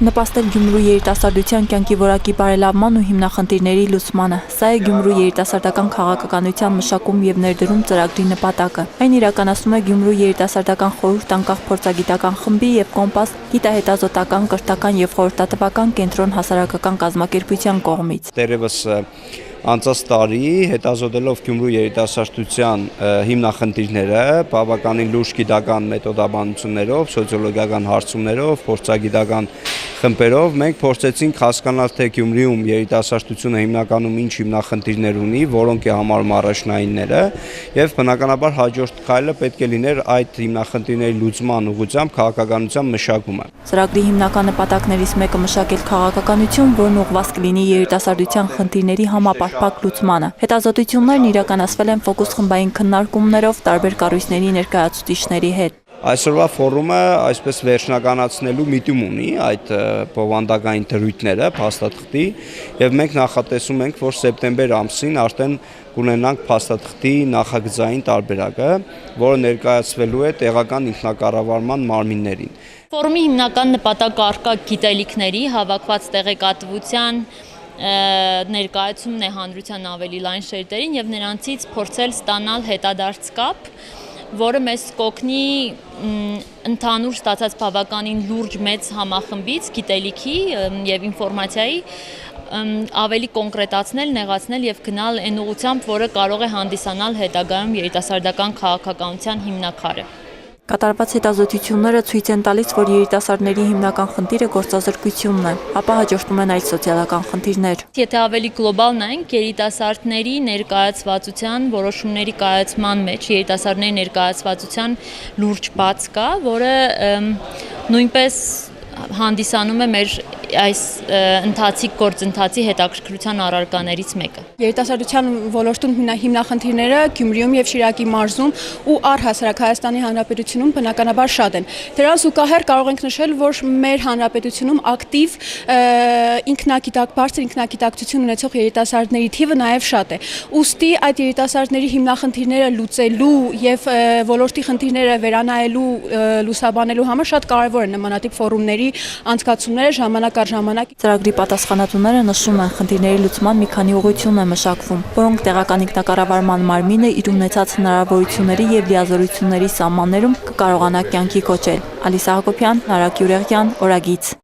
նպաստել Գյումրու երիտասարդության կյանքի որակի բարելավման ու հիմնախնդիրների լուծմանը։ Սա է Գյումրու երիտասարդական քաղաքականության մշակում և ներդրում ծրագրի նպատակը։ Այն իրականացնում է Գյումրու երիտասարդական խորհուրդ անկախ փորձագիտական խմբի և Կոմպաս գիտահետազոտական, կրթական և խորհրդատվական կենտրոն հասարակական կազմակերպության կողմից։ Դեռևս անցած տարի հետազոտելով Գյումրու երիտասարդության հիմնախնդիրները, բավականին լուրջ գիտական մեթոդաբանություններով, սոցիոլոգիական հարցումներով, փորձագիտական խմբերով մենք փորձեցինք հասկանալ, թե Գյումրիում երիտասարդությունը հիմնականում ինչ հիմնախնդիրներ ունի, որոնք է համարում առաջնայինները, եւ բնականաբար հաջորդ քայլը պետք է լիներ այդ հիմնախնդիրների լուծման ուղղությամբ քաղաքականության մշակումը։ Ծրագրի հիմնական նպատակներից մեկը մշակել քաղաքականություն, որն ուղղված կլինի երիտասարդության խնդիրների համապարփակ լուծմանը։ Հետազոտություններն իրականացվել են ֆոկուս խմբային քննարկումներով տարբեր կառույցների ներկայացուցիչների հետ։ Այսօրվա ֆորումը այսպես վերջնականացնելու միտում ունի այդ բովանդակային դրույթները փաստաթղթի եւ մենք նախատեսում ենք, որ սեպտեմբեր ամսին արդեն կունենանք փաստաթղթի նախագծային տարբերակը, որը ներկայացվելու է տեղական ինքնակառավարման մարմիններին։ Ֆորումի հիմնական նպատակը առկա գիտելիքների հավաքված տեղեկատվության ներկայացումն է հանրության ավելի լայն շերտերին եւ նրանցից փորձել ստանալ հետադարձ կապ, որը մեզ կօգնի ընդհանուր ստացած բավականին լուրջ մեծ համախմբից գիտելիքի եւ ինֆորմացիայի ավելի կոնկրետացնել, նեղացնել եւ գնալ այն ուղղությամբ, որը կարող է հանդիսանալ հետագայում երիտասարդական քաղաքականության հիմնաքարը։ Կատարված հետազոտությունները ցույց են տալիս, որ երիտասարդների հիմնական խնդիրը գործազրկությունն է, ապա հաջորդում են այլ սոցիալական խնդիրներ։ Եթե ավելի գլոբալ նայենք, երիտասարդների ներկայացվածության որոշումների կայացման մեջ երիտասարդների ներկայացվածության լուրջ բաց կա, որը նույնպես հանդիսանում է մեր այս ընթացիկ գործընթացի հետաքրքրության առարկաներից մեկը։ Երիտասարդության ոլորտում հիմնախնդիրները Գյումրիում եւ Շիրակի մարզում ու առհասարակ Հայաստանի Հանրապետությունում բնականաբար շատ են։ Դրանց զուգահեռ կարող ենք նշել, որ մեր հանրապետությունում ակտիվ բարձր ինքնագիտակցություն ունեցող երիտասարդների թիվը նաեւ շատ է։ Ուստի այդ երիտասարդների հիմնախնդիրները լուծելու եւ ոլորտի խնդիրները վերանայելու, լուսաբանելու համար շատ կարեւոր են նմանատիպ ֆորումների անցկացումները ժամանակ առ ժամանակ։ Ծրագրի պատասխանատուները նշում են, խնդիրների լուծման մի քանի ուղղություն է մշակվում, որոնք տեղական ինքնակառավարման մարմինը իր ունեցած հնարավորությունների եւ լիազորությունների սահմաններում կկարողանա կյանքի կոչել։ Ալիսա Հակոբյան, Նարեկ Յուրեղյան, Օրագիծ։